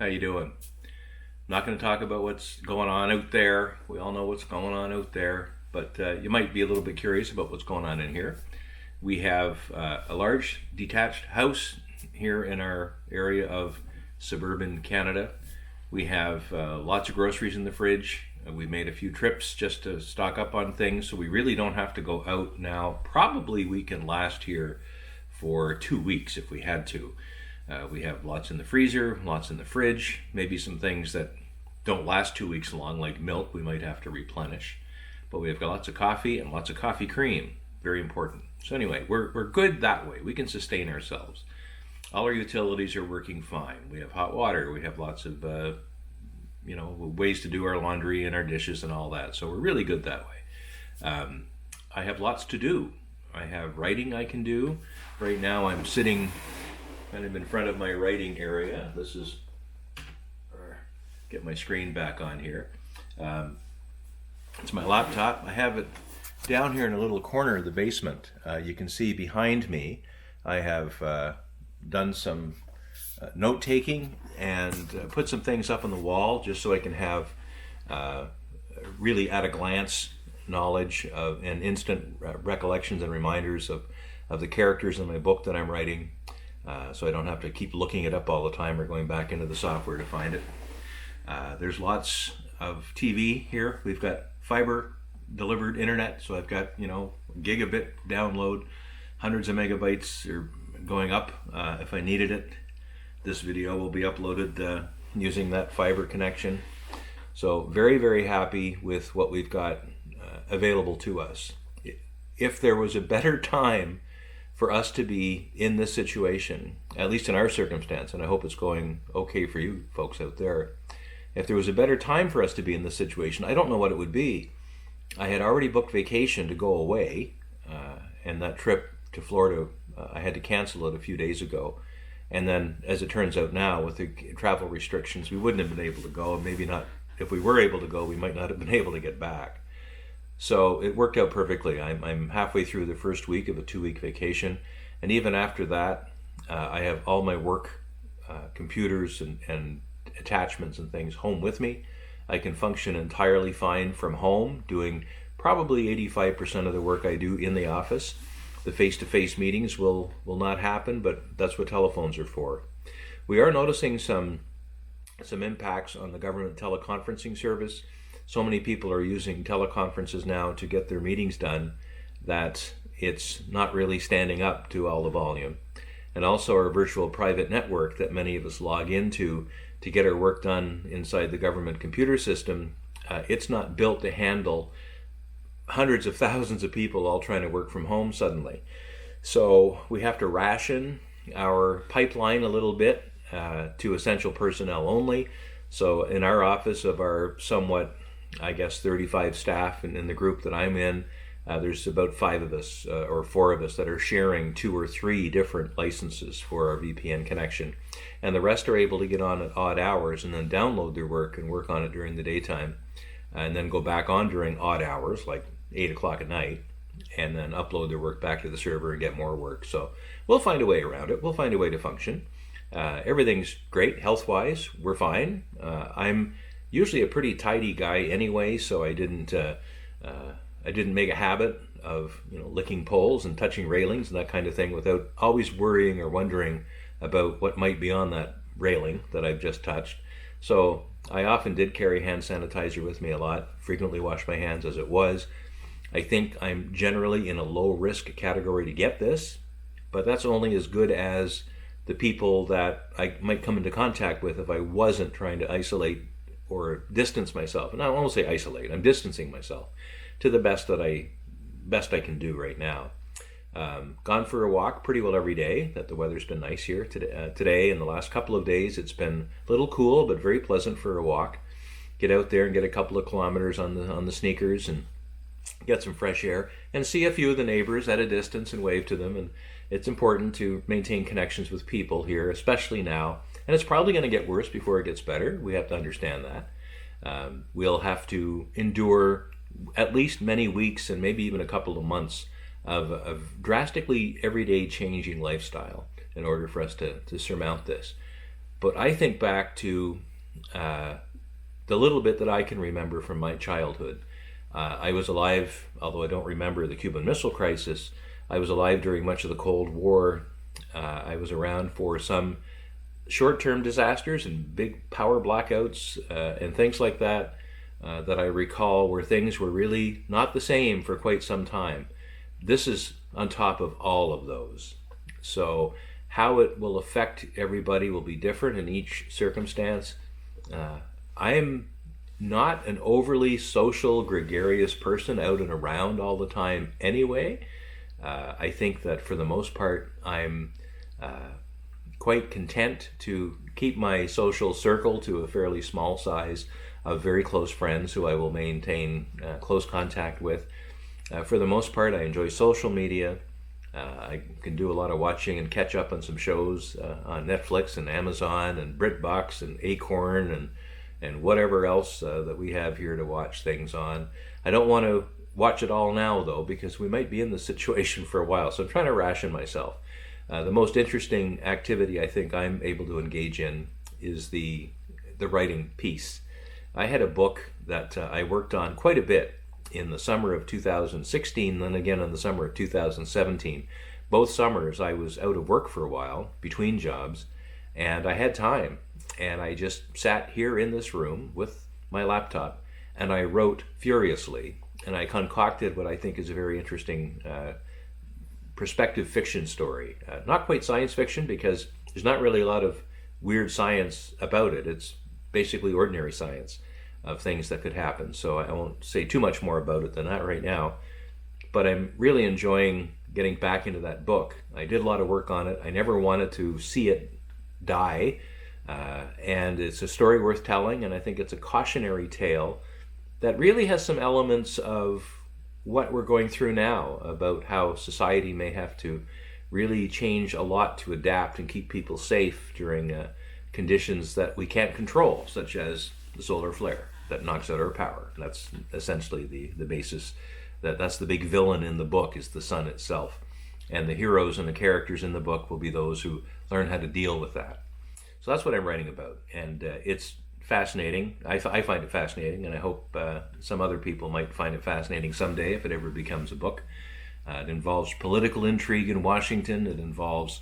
How you doing? I'm not going to talk about what's going on out there. We all know what's going on out there, but you might be a little bit curious about what's going on in here. We have a large detached house here in our area of suburban Canada. We have lots of groceries in the fridge. We made a few trips just to stock up on things, so we really don't have to go out now. Probably we can last here for 2 weeks if we had to. We have lots in the freezer, lots in the fridge, maybe some things that don't last 2 weeks long, like milk, we might have to replenish. But we have got lots of coffee and lots of coffee cream, very important. So anyway, we're good that way. We can sustain ourselves. All our utilities are working fine. We have hot water. We have lots of ways to do our laundry and our dishes and all that. So we're really good that way. I have lots to do. I have writing I can do. Right now I'm sitting kind of in front of my writing area. This is, get my screen back on here. It's my laptop. I have it down here in a little corner of the basement. You can see behind me I have done some note taking and put some things up on the wall just so I can have really at a glance knowledge of and instant recollections and reminders of the characters in my book that I'm writing, so I don't have to keep looking it up all the time or going back into the software to find it. There's lots of TV here. We've got fiber delivered internet, so I've got gigabit download, hundreds of megabytes are going up if I needed it. This video will be uploaded using that fiber connection. So very, very happy with what we've got available to us. If there was a better time for us to be in this situation, at least in our circumstance, and I hope it's going okay for you folks out there, if there was a better time for us to be in this situation, I don't know what it would be. I had already booked vacation to go away, and that trip to Florida, I had to cancel it a few days ago. And then, as it turns out now, with the travel restrictions, we wouldn't have been able to go. Maybe not, if we were able to go, we might not have been able to get back. So it worked out perfectly. I'm halfway through the first week of a 2-week vacation. And even after that, I have all my work computers and attachments and things home with me. I can function entirely fine from home, doing probably 85% of the work I do in the office. The face-to-face meetings will not happen, but that's what telephones are for. We are noticing some impacts on the government teleconferencing service. So many people are using teleconferences now to get their meetings done that it's not really standing up to all the volume. And also our virtual private network that many of us log into to get our work done inside the government computer system, it's not built to handle hundreds of thousands of people all trying to work from home suddenly. So we have to ration our pipeline a little bit to essential personnel only. So in our office of our somewhat, 35 staff, and in the group that I'm in, there's about 5 of us or 4 of us that are sharing 2 or 3 different licenses for our VPN connection. And the rest are able to get on at odd hours and then download their work and work on it during the daytime, and then go back on during odd hours, like 8 o'clock at night, and then upload their work back to the server and get more work. So we'll find a way around it. We'll find a way to function. Everything's great health-wise. We're fine. I'm usually a pretty tidy guy anyway, so I didn't make a habit of licking poles and touching railings and that kind of thing without always worrying or wondering about what might be on that railing that I've just touched. So I often did carry hand sanitizer with me a lot, frequently wash my hands as it was. I think I'm generally in a low risk category to get this, but that's only as good as the people that I might come into contact with if I wasn't trying to isolate or distance myself. And I won't say isolate, I'm distancing myself to the best I can do right now. Gone for a walk pretty well every day. That the weather's been nice here today and the last couple of days. It's been a little cool, but very pleasant for a walk. Get out there and get a couple of kilometers on the sneakers and get some fresh air and see a few of the neighbors at a distance and wave to them. And it's important to maintain connections with people here, especially now. And it's probably going to get worse before it gets better. We have to understand that. We'll have to endure at least many weeks and maybe even a couple of months of drastically everyday changing lifestyle in order for us to surmount this. But I think back to the little bit that I can remember from my childhood. I was alive, although I don't remember the Cuban Missile Crisis. I was alive during much of the Cold War. I was around for some short-term disasters and big power blackouts and things like that that I recall where things were really not the same for quite some time. This is on top of all of those. So how it will affect everybody will be different in each circumstance. I am not an overly social, gregarious person out and around all the time anyway. I think that for the most part, I'm quite content to keep my social circle to a fairly small size of very close friends who I will maintain close contact with. For the most part, I enjoy social media. I can do a lot of watching and catch up on some shows on Netflix and Amazon and BritBox and Acorn and whatever else that we have here to watch things on. I don't want to watch it all now, though, because we might be in this situation for a while, so I'm trying to ration myself. The most interesting activity I think I'm able to engage in is the writing piece. I had a book that I worked on quite a bit in the summer of 2016, then again in the summer of 2017. Both summers I was out of work for a while, between jobs, and I had time. And I just sat here in this room with my laptop, and I wrote furiously, and I concocted what I think is a very interesting perspective fiction story. Not quite science fiction, because there's not really a lot of weird science about it. It's basically ordinary science of things that could happen. So I won't say too much more about it than that right now. But I'm really enjoying getting back into that book. I did a lot of work on it. I never wanted to see it die. And it's a story worth telling, and I think it's a cautionary tale that really has some elements of what we're going through now, about how society may have to really change a lot to adapt and keep people safe during conditions that we can't control, such as the solar flare that knocks out our power. That's essentially the basis. That's the big villain in the book, is the sun itself. And the heroes and the characters in the book will be those who learn how to deal with that. So that's what I'm writing about, and it's fascinating. I find it fascinating, and I hope some other people might find it fascinating someday if it ever becomes a book. It involves political intrigue in Washington. It involves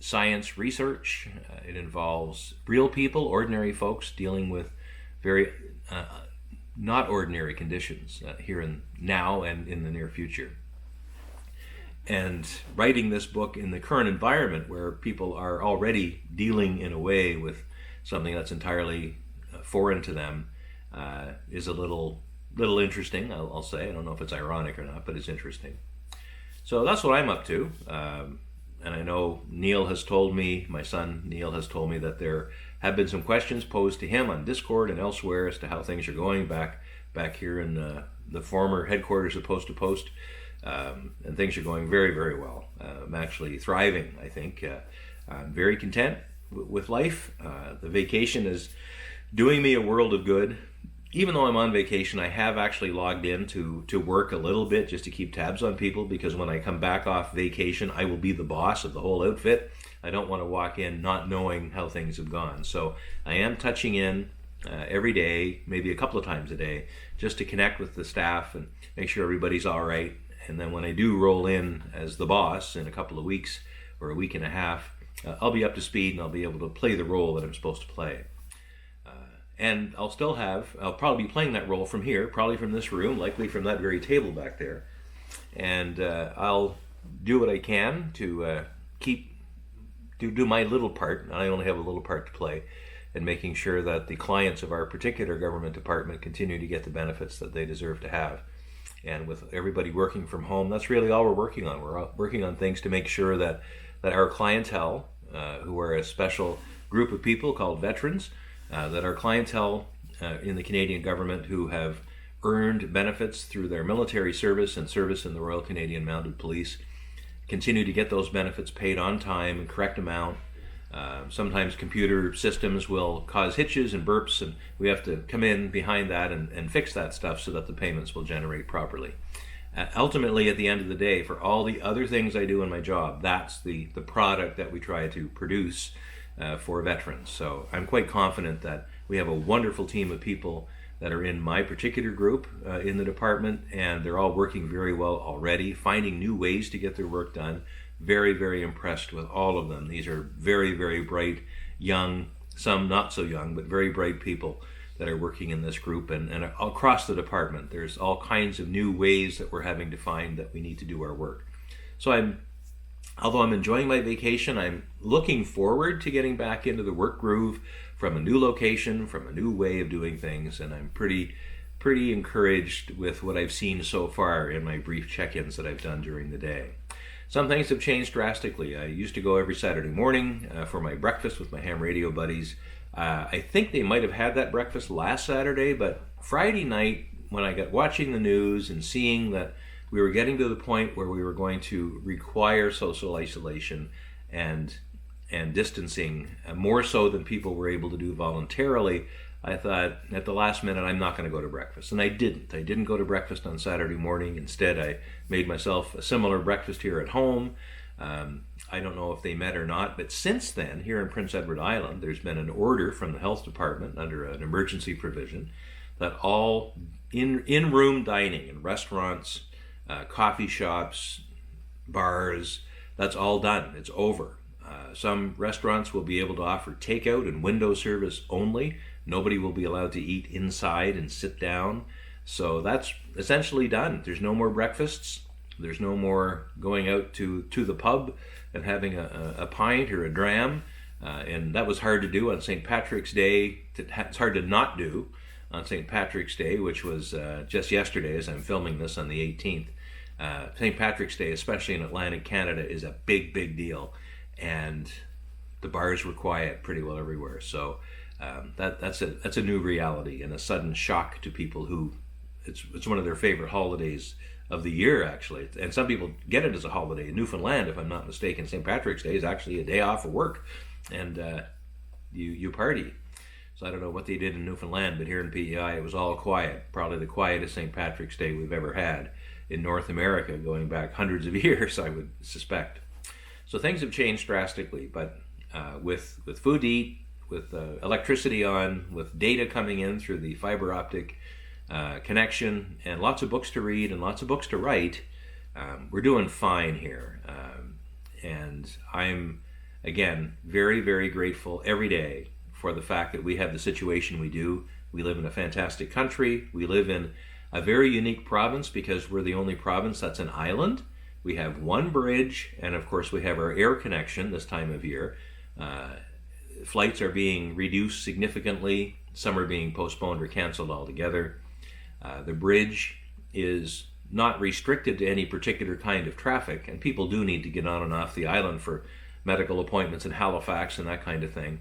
science research. It involves real people, ordinary folks, dealing with very not ordinary conditions here and now and in the near future. And writing this book in the current environment where people are already dealing in a way with something that's entirely foreign to them is a little interesting, I'll say. I don't know if it's ironic or not, but it's interesting. So that's what I'm up to. And I know Neil has told me, my son Neil has told me, that there have been some questions posed to him on Discord and elsewhere as to how things are going back here in the former headquarters of Post to Post. And things are going very, very well. I'm actually thriving, I think. I'm very content with life. The vacation is doing me a world of good. Even though I'm on vacation, I have actually logged in to work a little bit just to keep tabs on people, because when I come back off vacation, I will be the boss of the whole outfit. I don't want to walk in not knowing how things have gone. So I am touching in every day, maybe a couple of times a day, just to connect with the staff and make sure everybody's all right. And then when I do roll in as the boss in a couple of weeks or a week and a half, I'll be up to speed and I'll be able to play the role that I'm supposed to play. And I'll probably be playing that role from here, probably from this room, likely from that very table back there. And I'll do what I can to do my little part, and I only have a little part to play, in making sure that the clients of our particular government department continue to get the benefits that they deserve to have. And with everybody working from home, that's really all we're working on. We're working on things to make sure that our clientele, who are a special group of people called veterans, that our clientele in the Canadian government who have earned benefits through their military service and service in the Royal Canadian Mounted Police, continue to get those benefits paid on time and correct amount. Sometimes computer systems will cause hitches and burps, and we have to come in behind that and fix that stuff so that the payments will generate properly. Ultimately, at the end of the day, for all the other things I do in my job, that's the product that we try to produce for veterans. So I'm quite confident that we have a wonderful team of people that are in my particular group in the department, and they're all working very well already, finding new ways to get their work done. Very, very impressed with all of them. These are very, very bright, young, some not so young, but very bright people that are working in this group, and across the department. There's all kinds of new ways that we're having to find that we need to do our work. So although I'm enjoying my vacation, I'm looking forward to getting back into the work groove from a new location, from a new way of doing things, and I'm pretty encouraged with what I've seen so far in my brief check-ins that I've done during the day. Some things have changed drastically. I used to go every Saturday morning for my breakfast with my ham radio buddies. I think they might have had that breakfast last Saturday, but Friday night, when I got watching the news and seeing that we were getting to the point where we were going to require social isolation and distancing more so than people were able to do voluntarily, I thought at the last minute, I'm not going to go to breakfast. And I didn't go to breakfast on Saturday morning. Instead, I made myself a similar breakfast here at home. I don't know if they met or not, but since then, here in Prince Edward Island, there's been an order from the health department under an emergency provision that all in-room dining in restaurants, coffee shops, bars, that's all done. It's over. Some restaurants will be able to offer takeout and window service only. Nobody will be allowed to eat inside and sit down. So that's essentially done. There's no more breakfasts. There's no more going out to the pub and having a pint or a dram. And that was hard to do on St. Patrick's Day. It's hard to not do on St. Patrick's Day, which was just yesterday as I'm filming this on the 18th. St. Patrick's Day, especially in Atlantic Canada, is a big, big deal. And the bars were quiet pretty well everywhere. So that's a new reality and a sudden shock to people who it's one of their favorite holidays of the year, actually. And some people get it as a holiday. In Newfoundland, if I'm not mistaken, St. Patrick's Day is actually a day off of work, and you party. So I don't know what they did in Newfoundland, but here in PEI it was all quiet. Probably the quietest St. Patrick's Day we've ever had in North America, going back hundreds of years, I would suspect. So things have changed drastically, but with food to eat, with electricity on, with data coming in through the fiber optic connection, and lots of books to read and lots of books to write, we're doing fine here. And I'm, again, very, very grateful every day for the fact that we have the situation we do. We live in a fantastic country. We live in a very unique province because we're the only province that's an island. We have one bridge, and of course we have our air connection this time of year. Flights are being reduced significantly. Some are being postponed or canceled altogether. The bridge is not restricted to any particular kind of traffic, and people do need to get on and off the island for medical appointments in Halifax and that kind of thing.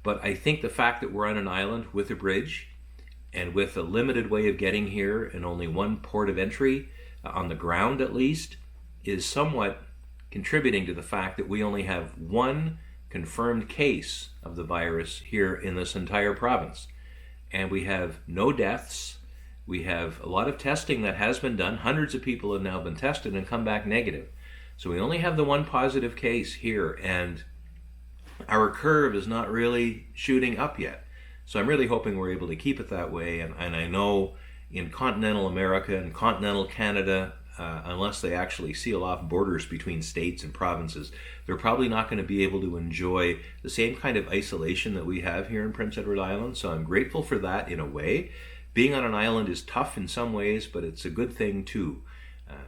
But I think the fact that we're on an island with a bridge and with a limited way of getting here and only one port of entry, on the ground at least, is somewhat contributing to the fact that we only have one confirmed case of the virus here in this entire province. And we have no deaths. We have a lot of testing that has been done. Hundreds of people have now been tested and come back negative. So we only have the one positive case here, and our curve is not really shooting up yet. So I'm really hoping we're able to keep it that way. And I know in continental America and continental Canada, unless they actually seal off borders between states and provinces, they're probably not going to be able to enjoy the same kind of isolation that we have here in Prince Edward Island. So I'm grateful for that in a way. Being on an island is tough in some ways, but it's a good thing too.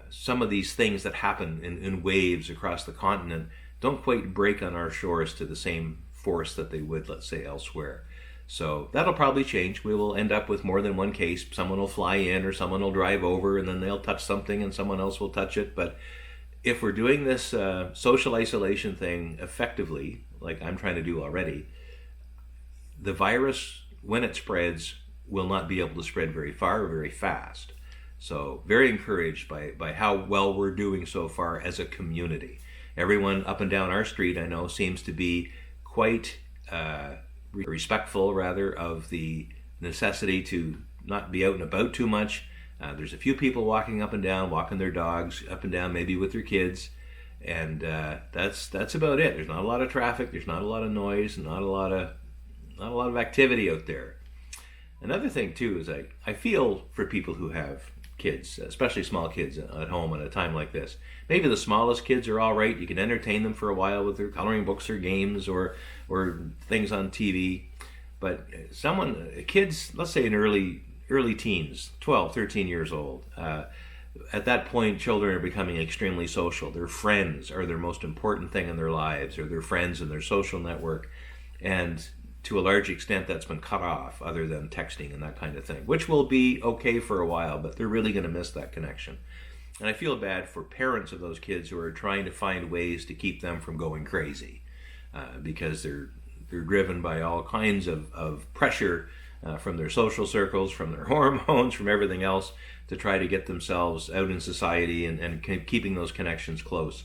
Some of these things that happen in waves across the continent don't quite break on our shores to the same force that they would, let's say, elsewhere. So that'll probably change. We will end up with more than one case. Someone will fly in or someone will drive over and then they'll touch something and someone else will touch it. But if we're doing this social isolation thing effectively, like I'm trying to do already, the virus, when it spreads, will not be able to spread very far or very fast. So very encouraged by how well we're doing so far as a community. Everyone up and down our street, I know, seems to be quite respectful, rather, of the necessity to not be out and about too much. There's a few people walking up and down, walking their dogs up and down, maybe with their kids. And that's about it. There's not a lot of traffic. There's not a lot of noise. Not a lot of activity out there. Another thing too is I feel for people who have kids, especially small kids at home at a time like this. Maybe the smallest kids are all right. You can entertain them for a while with their coloring books or games or things on TV. But kids, let's say in early teens, 12, 13 years old, at that point, children are becoming extremely social. Their friends are their most important thing in their lives, or their friends and their social network. And to a large extent, that's been cut off, other than texting and that kind of thing, which will be okay for a while, but they're really going to miss that connection. And I feel bad for parents of those kids who are trying to find ways to keep them from going crazy, because they're driven by all kinds of pressure from their social circles, from their hormones, from everything else, to try to get themselves out in society and keeping those connections close.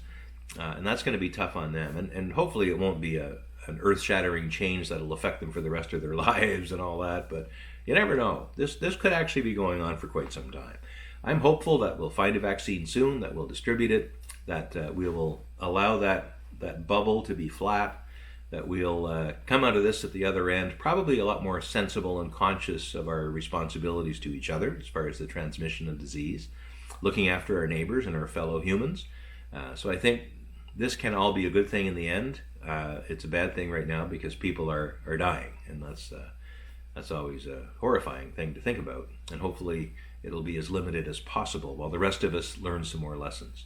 And that's going to be tough on them. And hopefully it won't be an earth-shattering change that'll affect them for the rest of their lives and all that, but you never know. This could actually be going on for quite some time. I'm hopeful that we'll find a vaccine soon, that we'll distribute it, that we will allow that bubble to be flat, that we'll come out of this at the other end probably a lot more sensible and conscious of our responsibilities to each other as far as the transmission of disease, looking after our neighbors and our fellow humans. So I think this can all be a good thing in the end. It's a bad thing right now because people are dying, and that's always a horrifying thing to think about. And hopefully it'll be as limited as possible while the rest of us learn some more lessons.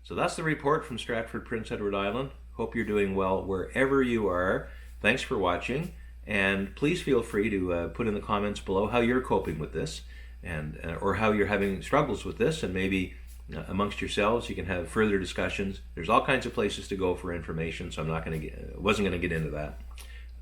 So that's the report from Stratford, Prince Edward Island. Hope you're doing well wherever you are. Thanks for watching, and please feel free to put in the comments below how you're coping with this, and or how you're having struggles with this, and maybe amongst yourselves you can have further discussions. There's all kinds of places to go for information, so wasn't going to get into that.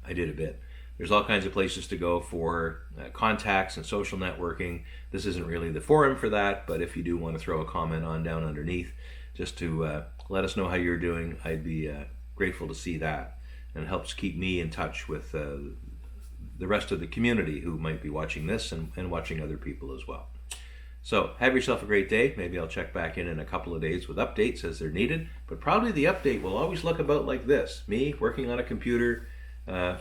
I did a bit. There's all kinds of places to go for contacts and social networking. This isn't really the forum for that, but if you do want to throw a comment on down underneath just to let us know how you're doing, I'd be grateful to see that. And it helps keep me in touch with the rest of the community who might be watching this and watching other people as well. So have yourself a great day. Maybe I'll check back in a couple of days with updates as they're needed, but probably the update will always look about like this: me working on a computer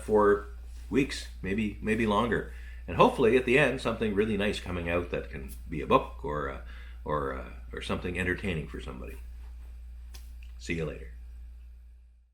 for weeks, maybe longer, and hopefully at the end something really nice coming out that can be a book or something entertaining for somebody. See you later.